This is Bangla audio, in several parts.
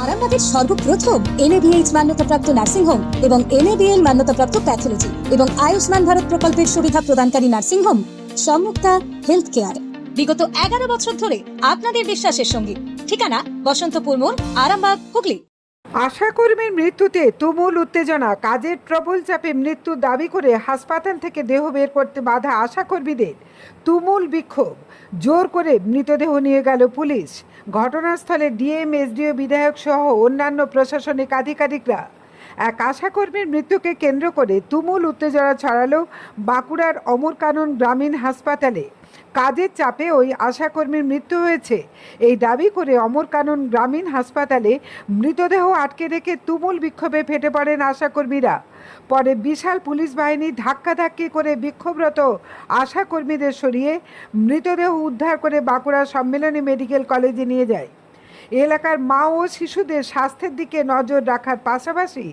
আরামবাগের সর্বপ্রথম NABH মান্যতাপ্রাপ্ত নার্সিং হোম এবং NABL মান্যতাপ্রাপ্ত প্যাথোলজি এবং আয়ুষ্মান ভারত প্রকল্পের সুবিধা প্রদানকারী নার্সিং হোম সম্মুক্তা হেলথ কেয়ার বিগত 11 বছর ধরে আপনাদের বিশ্বাসের সঙ্গী। ঠিকানা বসন্তপুর মোড়, আরামবাগ, হুগলি। আশাকর্মীর মৃত্যুতে তুমুল উত্তেজনা। কাজের প্রবল চাপে মৃত্যুর দাবি করে হাসপাতাল থেকে দেহ বের করতে বাধা আশাকর্মীদের। তুমুল বিক্ষোভ, জোর করে মৃতদেহ নিয়ে গেল পুলিশ। ঘটনাস্থলে ডিএম, এসডিও, বিধায়ক সহ অন্যান্য প্রশাসনিক আধিকারিকরা। এক আশাকর্মীর মৃত্যুকে কেন্দ্র করে তুমুল উত্তেজনা ছড়ালো বাঁকুড়ার অমরকানন গ্রামীণ হাসপাতালে। কাজের চাপে ওই আশাকর্মীর মৃত্যু হয়েছে এই দাবি করে অমরকানন গ্রামীণ হাসপাতালে মৃতদেহ আটকে রেখে তুমুল বিক্ষোভে ফেটে পড়েন আশাকর্মীরা। পরে বিশাল পুলিশ বাহিনী ধাক্কাধাক্কি করে বিক্ষোভরত আশাকর্মীদের সরিয়ে মৃতদেহ উদ্ধার করে বাঁকুড়া সম্মেলনী মেডিকেল কলেজে নিয়ে যায়। এলাকার মা ও শিশুদের স্বাস্থ্যের দিকে নজর রাখার পাশাপাশি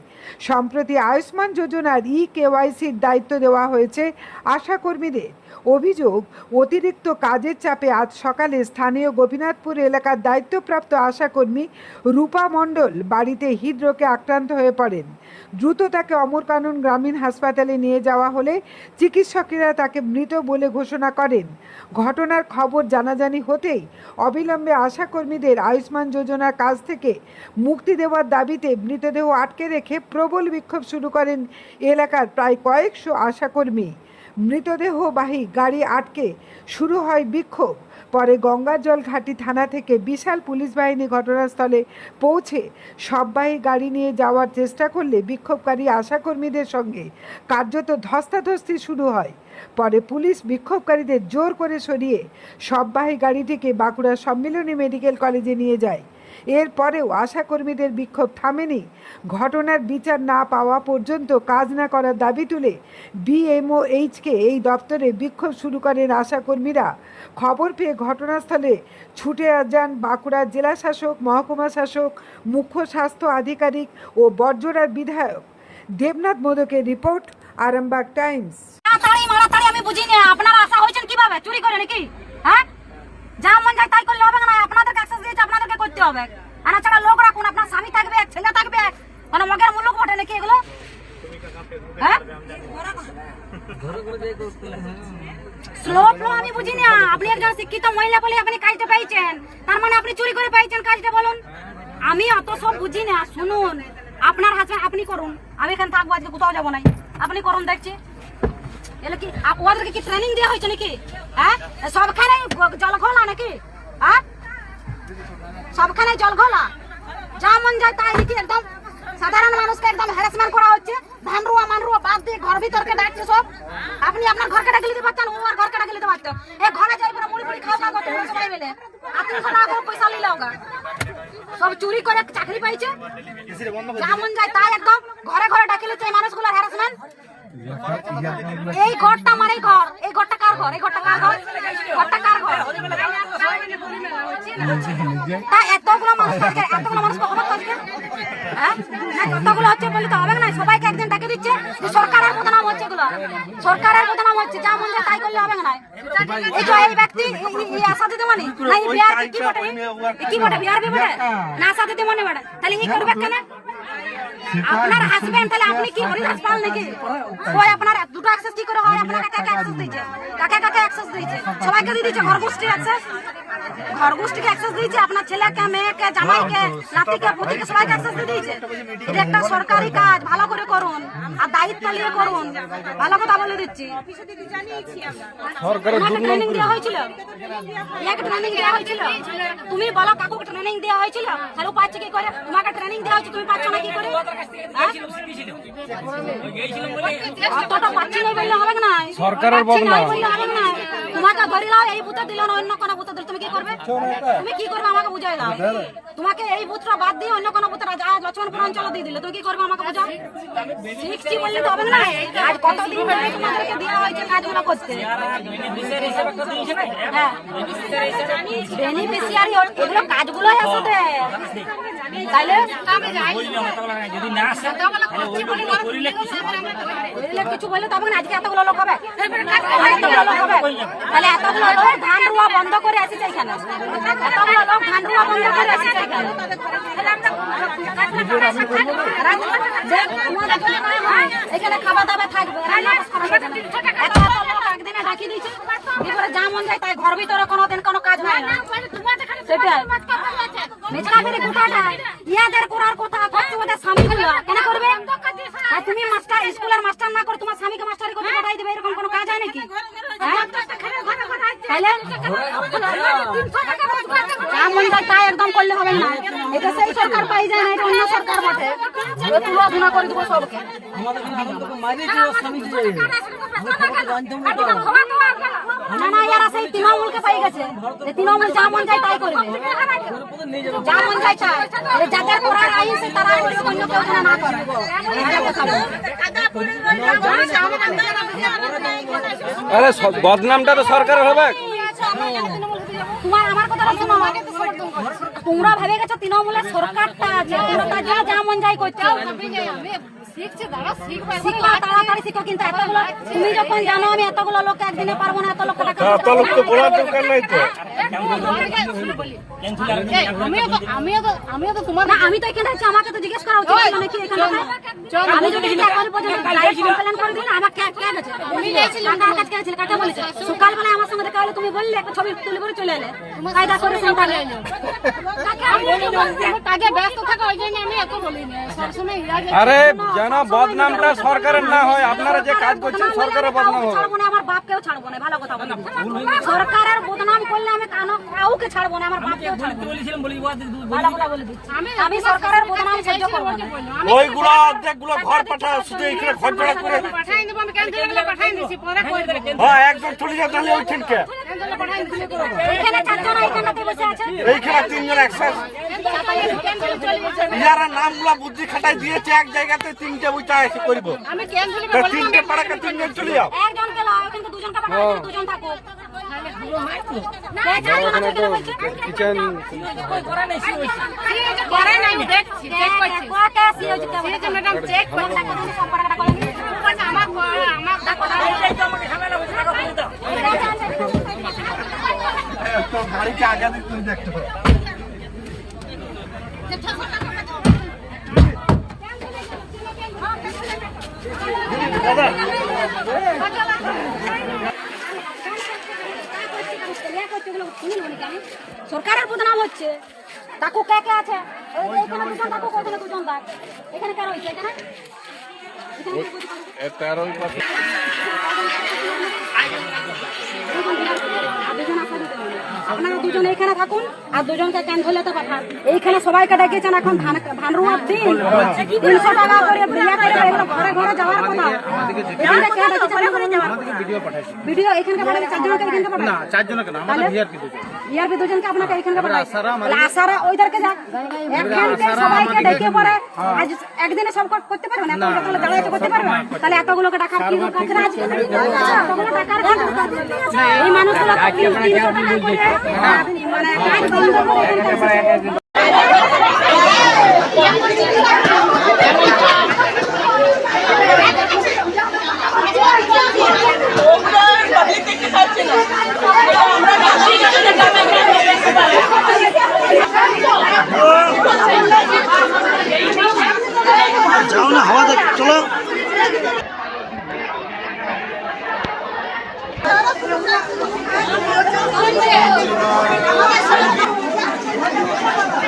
সম্প্রতি আয়ুষ্মান যোজনার KYCর দায়িত্ব দেওয়া হয়েছে আশাকর্মীদের। অভিযোগ, অতিরিক্ত কাজের চাপে আজ সকালে স্থানীয় গোপীনাথপুর এলাকার দায়িত্বপ্রাপ্ত আশাকর্মী রূপা মণ্ডল বাড়িতে হৃদরোগে আক্রান্ত হয়ে পড়েন। দ্রুত তাকে অমরকানন গ্রামীণ হাসপাতালে নিয়ে যাওয়া হলে চিকিৎসকেরা তাকে মৃত বলে ঘোষণা করেন। ঘটনার খবর জানাজানি হতেই অবিলম্বে আশাকর্মীদের আয়ুষ্মান যোজনার কাজ থেকে মুক্তি দেওয়ার দাবিতে মৃতদেহ আটকে রেখে প্রবল বিক্ষোভ শুরু করেন এলাকার প্রায় কয়েকশো আশাকর্মী। মৃতদেহবাহী গাড়ি আটকে শুরু হয় বিক্ষোভ। পরে গঙ্গাজল ঘাটি থানা থেকে বিশাল পুলিশ বাহিনী ঘটনাস্থলে পৌঁছে সববাহী গাড়ি নিয়ে যাওয়ার চেষ্টা করলে বিক্ষোভকারী আশাকর্মীদের সঙ্গে কার্যত ধস্তাধস্তি শুরু হয়। পরে পুলিশ বিক্ষোভকারীদের জোর করে সরিয়ে সববাহী গাড়িটিকে বাঁকুড়া সম্মিলনী মেডিকেল কলেজে নিয়ে যায়। এরপরেও আশাকর্মীদের বিক্ষোভ থামেনি। ঘটনার বিচার না পাওয়া পর্যন্ত কাজ না করার দাবি তুলে BMOHকে এই দপ্তরে বিক্ষোভ শুরু করেন আশাকর্মীরা। খবর পেয়ে ঘটনাস্থলে ছুটে যান বাঁকুড়ার জেলা শাসক, মহকুমা শাসক, মুখ্য স্বাস্থ্য আধিকারিক ও বড়জোড়ার বিধায়ক। দেবনাথ মোদকের রিপোর্ট, আরামবাগ টাইমস। আমি বুঝি না আপনারা আশা হয়েছেন কিভাবে? চুরি করে নাকি? হ্যাঁ, যা মন যায় তাই করলে হবে না। আপনাদেরকে অ্যাক্সেস দিয়েছে, আপনাদেরকে করতে হবে। আনা ছাড়া লোক রাখুন, আপনার স্বামী থাকবে, ছেলে থাকবে, মানে মগের মূল্য বটে নাকি এগুলো? হ্যাঁ, স্লো ফ্লো আমি বুঝি না। আপনি একজন শিক্ষিত মহিলা বলে আপনি কাজটা পেয়েছেন, তার মানে আপনি চুরি করে পেয়েছেন কাজটা, বলুন? আমি অত সব বুঝি না। শুনুন, আপনার হাজবেন্ড আপনি করুন, আমি এখানে থাকবো, আজকে কোথাও যাবো নাই। আপনি করুন, দেখছি। এলে কি ওদেরকে কি ট্রেনিং দেওয়া হয়েছে নাকি? হ্যাঁ, সবখানে জল ঘোলা নাকি? হ্যাঁ, সবখানে জল ঘোলা, যা মন যায় তাই নাকি? একদম সাধারণ মানুষকে একদম হ্যারাসমেন্ট করা হচ্ছে। ধানরুয়া মানরুয়া বাদ দিয়ে ঘর ভিতরকে ডাকছে সব। আপনি আপনার ঘরকে ডাকে নিতে পারতেন, ও আর ঘরকে ডাকে নিতে পারতো। এই ঘরে যাই পুরো মুড়ি মুড়ি খাওয়া করতে সবাই মিলে। আপনি টাকা করে পয়সা নিলে হোগা, সব চুরি করে চাকরি পাইছে। যা মন যায় তাই একদম ঘরে ঘরে ডাকে নিচ্ছে এই মানুষগুলোর হ্যারাসমেন্ট। এই ঘরটা আমার, এই ঘর, এই ঘরটা কার ঘর? এই ঘরটা কার ঘর? ঘরটা কার ঘর? তা এতগুলো মানুষ থাকে, এতগুলো মানুষ কখন থাকে? হ্যাঁ, এতগুলো হচ্ছে বলে তো হবে না। সবাইকে একদিন ডাকে দিচ্ছে, সরকারের বদনাম হচ্ছে এগুলো, সরকারের বদনাম হচ্ছে। যা মন যায় তাই করলে হবে না। এই যে এই ব্যক্তি এই আশা দিতে মানে না, এই বিহার কি বটে? কি বটে? বিহার বি বটে না, আশা দিতে মনে বটে। তাহলে এই করবে কেন? আপনার হাজবেন্ড, তাহলে আপনি কি হরিদাস পাল নাকি? ওই আপনার দুটো অ্যাক্সেস কি করে হয়? আপনার কাকে অ্যাক্সেস দিয়েছে? কাকে কাকে অ্যাক্সেস দিয়েছে? সবাইকে দিয়ে দিয়েছে ঘরগোষ্ঠীর অ্যাক্সেস। ঘরগোষ্ঠীকে অ্যাক্সেস দিয়েছে, আপনার ছেলেকে, মেয়েকে, জামাইকে, নাতিকে, পুতিকে সবাইকে অ্যাক্সেস দিয়ে দিয়েছে। এটা একটা সরকারি কাজ, ভালো করে করুন আর দায়িত্ব নিয়ে করুন। ভালো কথা বলে দিচ্ছি। ট্রেনিং দেওয়া হয়েছিল, ট্রেনিং দেওয়া হয়েছিল। তুমি বলো কাকুকে ট্রেনিং দেওয়া হয়েছিল, তাহলে পাচ্ছে কি করে? তোমাকে ট্রেনিং দেওয়া হয়েছে, তুমি পাচ্ছ না কি করে? অতটা পাচ্ছি না বললে হবে না, সরকারের বদনাম বললে হবে না। তোমাকে ধরে নাও, এই বুথে দিল না, অন্য কোনো বুথে দিল, তুমি কি করবে? তুমি কি করবে আমাকে বুঝাই দাও। তোমাকে এই বুথটা বাদ দিয়ে অন্য কোনো বুথে লক্ষ্মণপুর অঞ্চলে দিয়ে দিলে তুমি কি করবে আমাকে বুঝাও। শিখছি বললে তো হবে না। আজ কতদিন ধরে তোমাদেরকে দেওয়া হয়েছে কাজগুলো করতে। হ্যাঁ, বেনিফিশিয়ারি এগুলো কাজগুলোই আসতে। তাইলে কিছু বললে তবে আজকে এতগুলো লোক হবে, তাহলে এতগুলো লোক ধান রুয়া বন্ধ করে আসিছে এখানে, এতগুলো লোক ধান রুয়া বন্ধ করে আসিছে এখানে। তোমাদের যদি না হয়, এখানে খাওয়া দাওয়া থাকবে, রান্না বান্না করা যাবে না। এত এত লোক একদিনে ডাকি দিয়েছে, এবারে যা মন যায় তাই, ঘর ভিতরে কোনোদিন কোনো কাজ হয় না। সেটাই মেচকাবিরি গোটাটা ইয়াদের করার কথা করছে, ওদের স্বামীগুলো কেন করবে? আর তুমি মাস্টার, স্কুলের মাস্টার না করে তোমার স্বামীকে মাস্টারি করতে পাঠাই দেবে, এরকম কোনো কাজ হয় নাকি? তাইলে যা মন যায় তাই একদম করলে হবে না। এটা সেই সরকার পাই যায় না, এটা অন্য সরকার বটে। তুলনা করে দেবো সবকে। না না, এরা সেই তৃণমূলকে পাই গেছে, তৃণমূল যা মন যায় তাই করবে, যা মন যায় তাই। যাদের করার আইন তারা করবে, অন্য কেউ যেন না করে। আরে বদনামটা তো সরকারের হবে। তোমার আমার কথাটা শোনো, তোমরা ভেবে গেছো তৃণমূলের সরকারটা আছে, তোমরা তার জন্য যা মন যায় করছো। শিখবা, তাড়াতাড়ি শিখো, কিন্তু এতগুলো তুমি যখন জানো আমি এতগুলো লোক একদিনে পারবো না, এত লোক টাকা এত লোক তো বলার দরকার নাই তো। আমি তো এখানে আছি, আমাকে তো জিজ্ঞেস করা উচিত ছিল নাকি এখানে? আমি যদি এখন পর্যন্ত লাইভ কমপ্লেন করে দিই না, আমাকে কে গেছে? তুমি গেছিলে, কার কাছে গেছিলে, কাকে বলেছে? সকালবেলা আমার সঙ্গে দেখা হলে তুমি বললে, একটা ছবি তুলে করে চলে এলে, কায়দা করে সেন্টারে। আরে যেন বদনামটা সরকারের না হয়, আপনারা যে কাজ করছেন সরকারের বদনাম হবে। ছাড়বো না, আমার বাপকেও ছাড়বো না, ভালো কথা বলি। সরকারের বদনাম করলে আমি কাউকে ছাড়বো না, আমার বাপকেও ছাড়বো না। ভালো কথা বলে দিচ্ছি, আমি সরকারের বদনাম সহ্য করবো না। ওইগুলো অর্ধেকগুলো ঘর পাঠাও, শুধু এখানে ঘর ভাড়া করে হ্যাঁ একজন চলে যাও, তাহলে ওইখানকে এখানে চারজন এখানে বসে আছে, এইখানে তিনজন একসাথে ইয়ারা নামগুলা বুদ্ধি খাটাই দিয়েছে, এক জায়গাতে তিনটে বইটা এসে করবো, তিনটে পাড়াকে তিনজন চলে যাও। একজনকে লাও, কিন্তু দুজনকে পাঠাও, দুজন থাকুক। চারজন আছে বলছে কিচেন গাড়িকে আগে তুই দেখতে পাবো। সরকারের বদনাম হচ্ছে, তাকু কে কে আছে? এখানে দুজন থাকুক, ওখানে দুজন থাক। এখানে কে রয়েছে? এখানে আপনারা দুজন এখানে থাকুন, আর দুজনকে ক্যান্সেলেতে পাঠান। এইখানে সবাইকে ডেকেছেন, এখন ধান রোয়ার দিন, 300 টাকা করে বিয়া করে এগুলো ঘরে ঘরে যাওয়ার কথা। এখানে কে ডেকেছেন? ভিডিও এখানকে পাঠালে চারজনকে এখানকে পাঠান না, চারজনকে না, আমাদের ইয়ারপি দুজনকে আপনাকে এখানকে পাঠান। আসারা ওইদেরকে যাক, এখানকে সবাইকে ডেকে পড়ে আজ একদিনে সব করতে পারবেন? এতগুলো তাহলে দাঁড়াইতে করতে পারবেন? তাহলে এতগুলোকে টাকার কি দরকার আছে? আজকে এতগুলো টাকার কি দরকার আছে? এই মানুষগুলো 300 টাকা করে মানে কাজ বন্ধ করে এখানকার যাও না, হাওয়া দেখ, চলো। Thank you.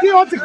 কি হচ্ছে?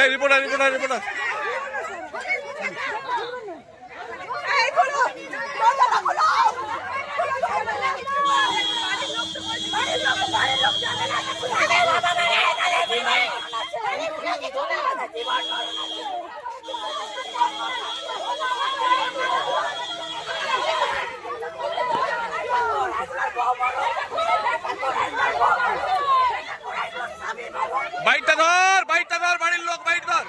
এই রিপোর্টার রিপোর্টার রিপোর্টার বাইকটা ধর বাড়ির লোক বাইক ধর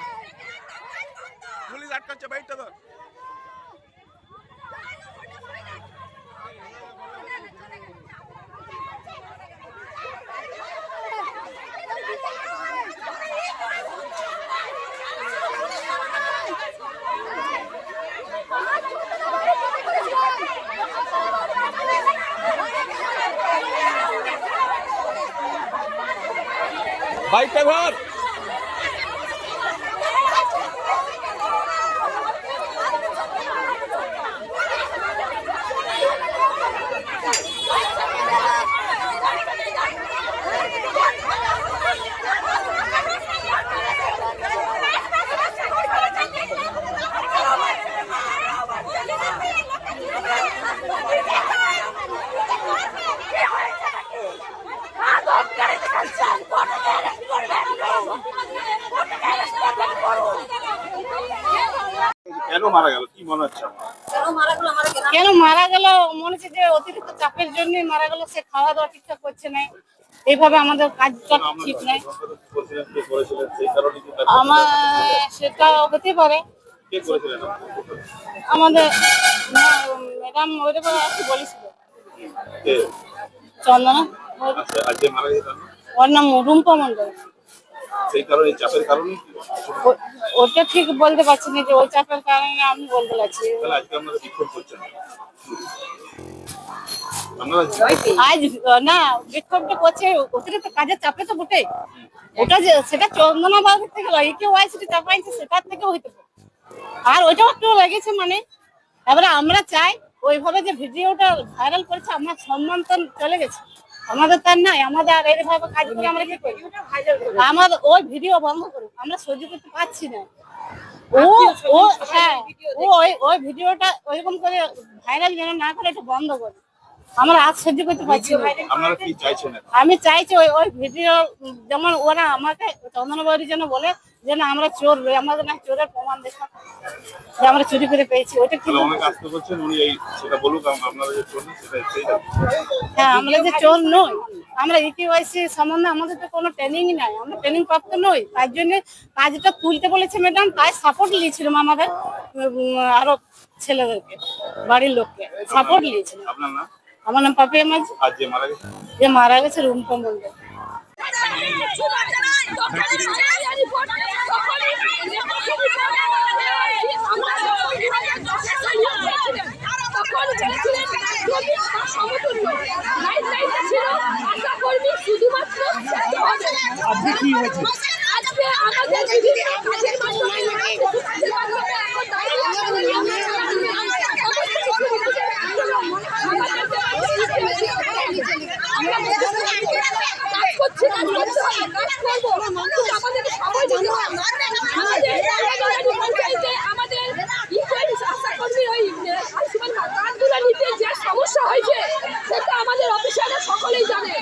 পুলিশ আটকাচ্ছে বাইকটা ধর বাইকটা ধর কেন মারা গেল কি মনে হচ্ছে কেন মারা গেল মনে হচ্ছে যে অতিরিক্ত চাপের জন্য মারা গেল। সে খাওয়া দাওয়া ঠিকঠাক করছে না, এইভাবে আমাদের কাজটা ঠিক নাই। আমার সেটা হতে পারে আমাদের ম্যাডাম ওই বলেছিল চন্দনা, ওর নাম রুম্পা মন্ডল। ওটা ঠিক বলতে পারছি না যে ওই চাপের কারণে আমি বলতে পারছি। আজ না বিক্ষোভটা করছে অতিরিক্ত কাজের চাপে তো বটে, ওটা যে সেটা চন্দনা বাবুর থেকে কেউ চাপাইছে সেটার থেকেও হইতে পারে। আর ওইটাও একটু লেগেছে মানে এবারে আমরা চাই ওইভাবে যে ভিডিওটা ভাইরাল করেছে আমার সম্মান তো চলে গেছে, আমাদের তার নাই। আমাদের আর এইভাবে কাজ করে আমরা কি করি? আমাদের ওই ভিডিও বন্ধ করুন, আমরা সহ্য করতে পারছি না। ওই ভিডিওটা ওইরকম করে ভাইরাল যেন না করে এটা বন্ধ করে, আমরা আজ সহ্য করতে পারছি না। আমি চাইছি ওই ভিডিও যেমন ওরা আমাকে চন্দনবাড়ি যেন বলে যে না আমরা চোর, আমাদের না চোরের প্রমাণ দেখা যে আমরা চুরি করে পেয়েছি। ওইটা কি হ্যাঁ, আমরা যে চোর নই, আমরা ইকেওয়াইসি সম্বন্ধে আমাদের তো কোনো ট্রেনিং নাই, আমরা ট্রেনিং প্রাপ্ত নই। তার জন্য কাজটা তুলতে বলেছে ম্যাডাম, তাই সাপোর্ট নিয়েছিলাম আমাদের আরো ছেলেদেরকে, বাড়ির লোককে সাপোর্ট নিয়েছিলাম। আমার নাম পাপিয়া মাঝি। যে মারা গেছে রুম্পা মন্ডল। যেমন বলেছিলেন শ্রমিক বা সমতুল্য গাইডলাইনটা ছিল আশা কর্মী শুধুমাত্র সেটা হবে। আজকে আমাদের বিভিন্ন কাজের মাধ্যমে এখন দাঁড়িয়ে কাজ করছি কাজ করবো আমাদের সময় দিতে পঞ্চায়েতে আমাদের আশা কর্মী ওই আয়ুষ্মান কার্ডগুলো নিতে যে সমস্যা হয়েছে সেটা আমাদের অফিসাররা সকলেই জানে।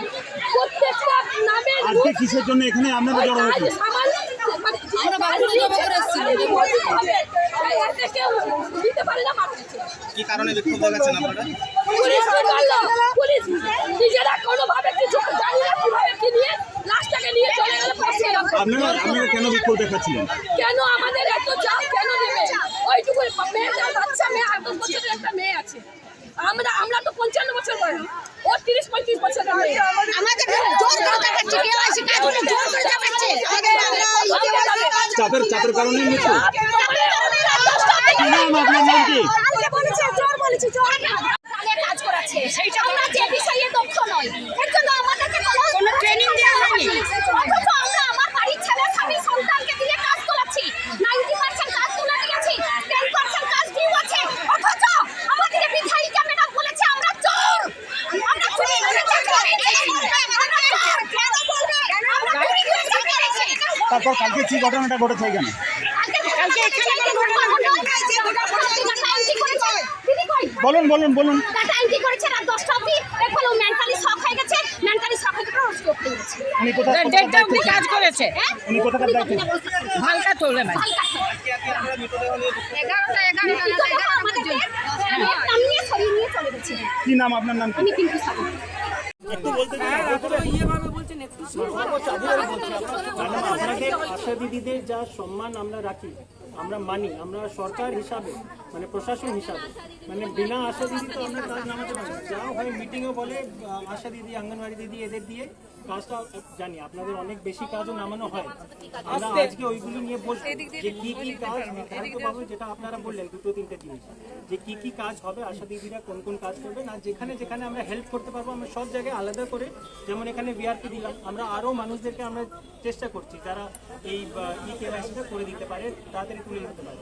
প্রত্যেকটা নামে কিসের জন্য এখানে আপনারা জড়ো হয়েছে? দিতে পারে না মারছে। কি কারণে বিক্ষোভ দেখাচ্ছেন আপনারা? পুলিশ নিজেরা কোনোভাবে কিছু জানি না কিভাবে কি নিয়ে লাশটাকে নিয়ে চলে গেল। আপনারা কেন বিক্ষোভ দেখাচ্ছিলেন? কেন আমাদের এত চাপ কেন দেবে? ওইটুকু মেয়েটা বাচ্চা মেয়ে 28 বছরের একটা মেয়ে আছে। আমরা তো 55 বছর বয়স, ও 30-35 বছরের মেয়ে। আমাদের জোর করে দেখাচ্ছে, কেওয়াইসি কাজগুলো জোর করে দেখাচ্ছে। চাপের কারণে মৃত্যু। কি নাম আপনার? নাম কি? কাজ করাচ্ছে সেইটা আমরা যে বিষয়ে দক্ষ নয় এর জন্য আমাদেরকে কোনো ট্রেনিং দেওয়া হয়নি। অথচ আমরা আমার বাড়ির ছেলে স্বামী সন্তানকে দিয়ে কাজ করাচ্ছি। 90% কাজ তুলে দিয়েছি, 10% কাজ ডিউ আছে। অথচ আমাদের বিধায়িকা ম্যাডাম বলেছে আমরা চোর, আমরা চুরি করে চাকরি পেয়েছি। তারপর কালকে কি ঘটনাটা ঘটেছে এখানে? কালকে এখানে বলুন। টাটা এন্ট্রি করেছে রাত 10টা অবধি। এখন ও মেন্টালি শক হয়ে গেছে, মেন্টালি শক হয়ে গেছে, স্ট্রোক হয়ে গেছে। উনি কোথায় কাজ করেছে? উনি কোথাকার দায়িত্বে? ভালকা তোলে না। 11টা আমাদেরকে নামিয়ে সরিয়ে নিয়ে চলে গেছে। কি নাম আপনার? নাম কি? আমি কিন্তু সাবু আপনাদের আশা দিদিদের যা সম্মান আমরা রাখি, আমরা মানি, আমরা সরকার হিসাবে মানে প্রশাসন হিসাবে মানে বিনা আশা দিদি তো আমরা কাজ নামাতে পারি। যা হয় মিটিংও বলে আশা দিদি, অঙ্গনওয়াড়ি দিদি এদের দিয়ে কাজটা জানি। আপনাদের অনেক বেশি কাজও নামানো হয়। আমরা আজকে ওইগুলো নিয়ে বলবো যে কি কি কাজ নির্ধারিতভাবে, যেটা আপনারা বললেন 2-3টে জিনিস, যে কি কি কাজ হবে, আশা দিদিরা কোন কোন কাজ করবেন, আর যেখানে যেখানে আমরা হেল্প করতে পারবো আমরা সব জায়গায় আলাদা করে, যেমন এখানে বিআরপি দিলাম, আমরা আরও মানুষদেরকে আমরা চেষ্টা করছি যারা এই কেওয়াইসিটা করে দিতে পারে, তাড়াতাড়ি তুলে দিতে পারে।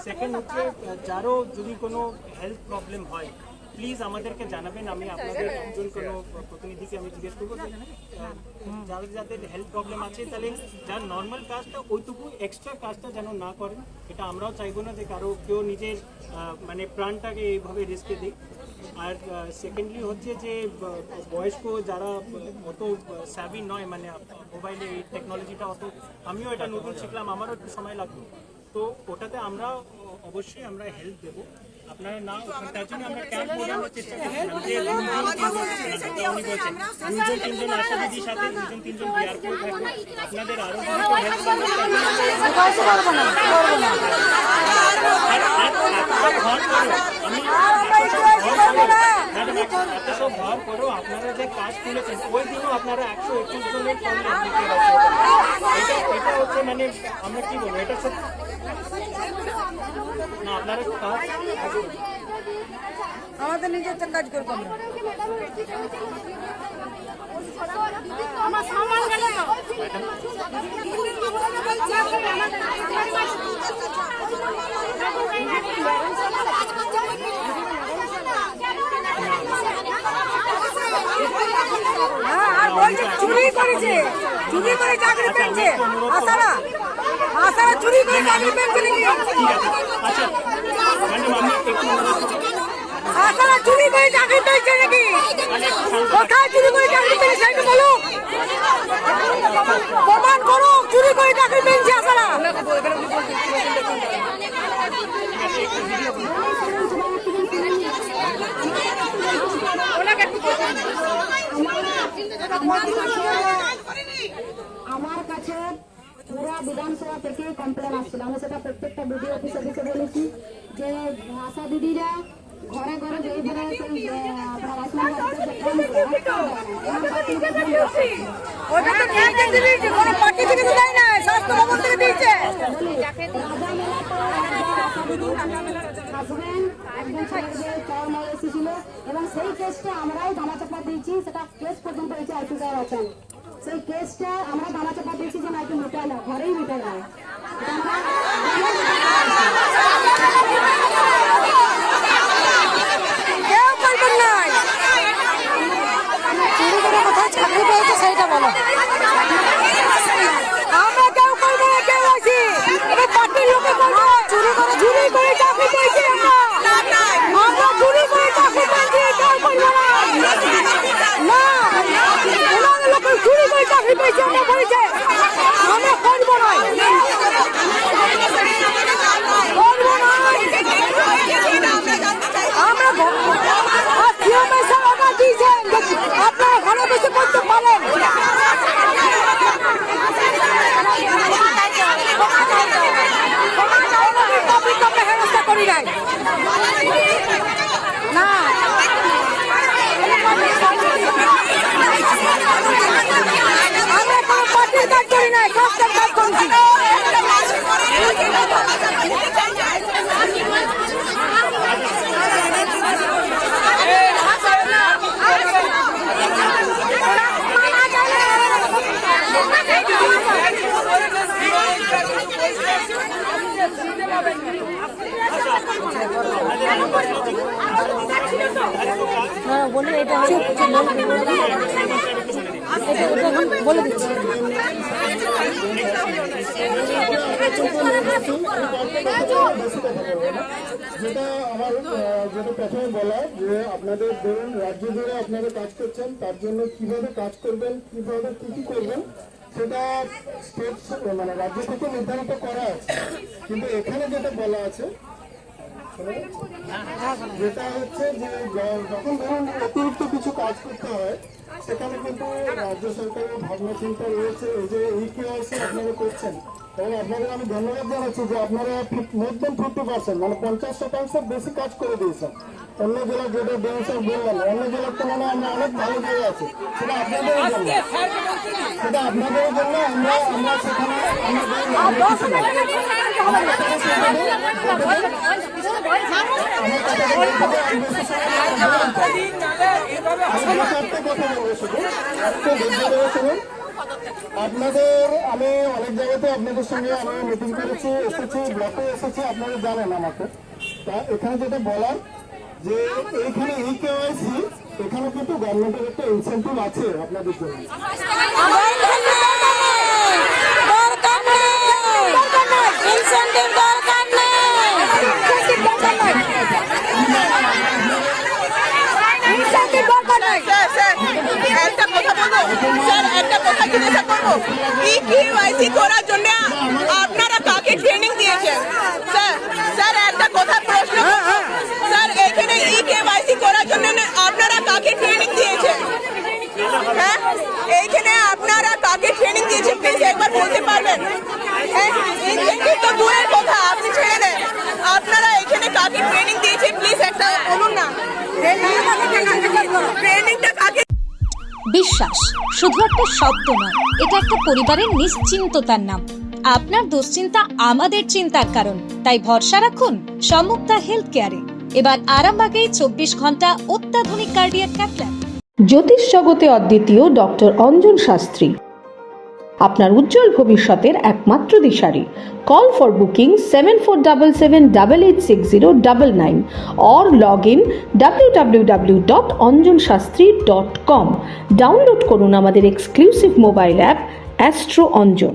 সেকেন্ড হচ্ছে যারও যদি কোনো হেলথ প্রবলেম হয় প্লিজ আমাদেরকে জানাবেন। আমি আপনাদের একজন কোনো প্রতিনিধিকে আমি জিজ্ঞেস করবো যাদের হেলথ প্রবলেম আছে, তাহলে যার নর্মাল কাজটা ওইটুকু এক্সট্রা কাজটা যেন না করেন। এটা আমরাও চাইবো না যে কেউ নিজের মানে প্রাণটাকে এইভাবে রিস্কে দিক। আর সেকেন্ডলি হচ্ছে যে বয়স্ক যারা অত স্যাভি নয়, মানে মোবাইলে এই টেকনোলজিটা অত, আমিও এটা নতুন শিখলাম, আমারও একটু সময় লাগবে, তো ওটাতে আমরা অবশ্যই আমরা হেল্প দেবো। আপনারা না তার জন্য আমরা ক্যাম্প বোঝানোর চেষ্টা করছিলাম যে 2-3জন আশা দিদির সাথে 2-3জন বিআরপিও থাকবে। আপনাদের আরও এত সব ভাব করো, আপনারা যে কাজ তুলেছেন ওই দিনও আপনারা 121 জনের ফর্ম এটা হচ্ছে মানে আমরা কি বলবো, এটা সব না আপনারা কাজ আমাদের নিজের কাজ করবো আমরা। আমার সামান গেল তো। চুরি করেছে, চুরি করে চাকরি পেয়েছে। আশারা চুরি করে চাকরি পেয়েছে নাকি? আচ্ছা ম্যাডাম আমি একটু আশারা চুরি করে চাকরি পেয়েছে নাকি? কোথায় চুরি করে চাকরি পেয়েছে সেটা বলো, প্রমাণ করো। চুরি করে চাকরি পেয়েছে আশারা। আমার কাছে পুরা বিধানসভা থেকে কমপ্লেন আসছিল। আমি সেটা প্রত্যেকটা বিডিও অফিসারকে বলেছি যে আশা দিদিরা ঘরে ঘরে যেই বেড়ে আপনার আয়ুষ্মান ভারতের যে ফর্ম রাখতে হবে না। ওটা তো ক্যান্সার দিয়েছে, কোনো পার্টি থেকে তো দেয় না, স্বাস্থ্য ভবন থেকে দিয়েছে। এবং সেই কেসটা আমরাই ধামাচাপা দিয়েছি, সেটা কেস পর্যন্ত হয়েছে আইপি স্যার আছেন, সেই কেসটা আমরা ধামাচাপা দিয়েছি যে নাকি মিটায় না, ঘরেই মিটায় না। কেউ করবেন না, চুরি করে কোথায় চাকরি পেয়েছে সেইটা বলো। আমরা কেউ করবো না, কেউ আছি এবার পার্টির লোকে করবো। চুরি করে চাকরি পেয়েছি আমরা চুরি করে চাকরি পেয়েছি, কেউ করবো না। না, ওনার লোকের চুরি করে চাকরি পেয়েছি আমরা করেছে, আমরা করবো না, করবো না। আমরা আপনারা ঘরে বসে করতে পারেন। হেরস্তা করি নাই না, আমরা কোনো পার্টির কাজ করি নাই, কাজটার কাজ করছি। বলে এটা বলে দিচ্ছি। যেটা আমার যেটা প্রথমে বলা যে আপনাদের ধরুন রাজ্য জুড়ে আপনারা কাজ করছেন, তার জন্য কিভাবে কাজ করবেন, কিভাবে কি কি করবেন সেটা স্টেট মানে রাজ্য থেকে নির্ধারিত করা আছে। কিন্তু এখানে যেটা বলা আছে যেটা হচ্ছে যে যখন ধরুন অতিরিক্ত কিছু কাজ করতে হয় সেখানে কিন্তু রাজ্য সরকারের ভাবনা চিন্তা রয়েছে। এই যে ইকেওয়াইসি আপনারা করছেন এবং আপনাদের আমি ধন্যবাদ জানাচ্ছি যে আপনারা মোর দেন 50% মানে 50% বেশি কাজ করে দিয়েছেন। অন্য জেলা যেটা ডিভিশন বললেন, অন্য জেলার তুলনায় আমরা অনেক ভালো জায়গায় আছি, সেটা আপনাদের জন্য, সেটা আপনাদের জন্য আমরা সেখানে আপনাদের আমি অনেক জায়গাতে আপনাদের সঙ্গে আমি মিটিং করেছি, এসেছি, ব্লকে এসেছি, আপনারা জানেন আমাকে। তা এখানে যেটা বলার যে এইখানে ইকেওয়াইসি এখানে কিন্তু গভর্নমেন্টের একটা ইনসেন্টিভ আছে আপনাদের জন্য। একটা কথা বলবো স্যার, একটা কথা জিজ্ঞাসা করবো, ইকেওয়াইসি করার জন্য আপনারা কাকে ট্রেনিং দিয়েছেন? স্যার স্যার একটা কথা প্রশ্ন করবো স্যার, এখানে ইকেওয়াইসি করার জন্য আপনারা কাকে ট্রেনিং দিয়েছেন? হ্যাঁ, এইখানে আপনারা কাকে ট্রেনিং দিয়েছেন প্লিজ একবার বলতে পারবেন? ইনসেন্টিভ তো দূরের কথা, আপনি ছেড়ে দেন, আপনারা এখানে কাকে ট্রেনিং দিয়েছেন প্লিজ একটা বলুন না। ট্রেনিংটা কাকে? বিশ্বাস শুধু একটা শব্দ নয়, এটা একটা পরিবারের নিশ্চিন্ততার নাম। আপনার দুশ্চিন্তা আমাদের চিন্তার কারণ, তাই ভরসা রাখুন সম্মুক্তা হেলথ কেয়ারে। এবার আরামবাগে 24 ঘন্টা অত্যাধুনিক কার্ডিয়াক ক্যাথল্যাব। জ্যোতিষ জগতে অদ্বিতীয় ডক্টর অঞ্জন শাস্ত্রী, আপনার উজ্জ্বল ভবিষ্যতের একমাত্র দিশারি। Call for booking 7477886099 or log in www.anjanshastri.com। Download করুন আমাদের exclusive mobile app Astro Anjan.